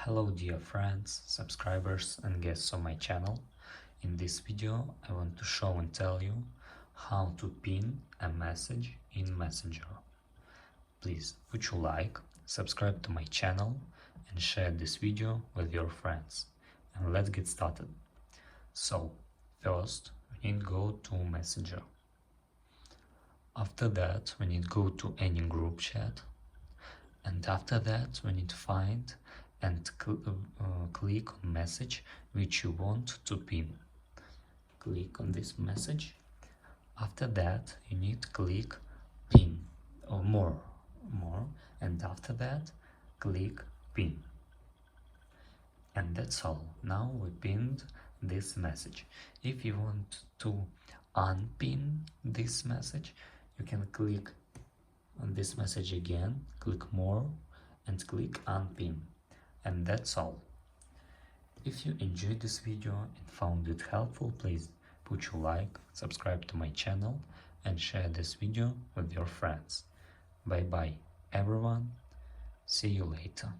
Hello dear friends, subscribers and guests of my channel. In this video I want to show and tell you how to pin a message in Messenger. Please put your like, subscribe to my channel and share this video with your friends. And let's get started. So, first we need to go to Messenger. After that we need to go to any group chat. And after that we need to find and click on message which you want to pin. Click on this message. After that you need to click pin or more, and after that click pin. And that's all. Now we pinned this message. If you want to unpin this message, you can click on this message again, click more and click unpin. And that's all. If you enjoyed this video and found it helpful, please put your like, subscribe to my channel and share this video with your friends. Bye bye everyone, see you later.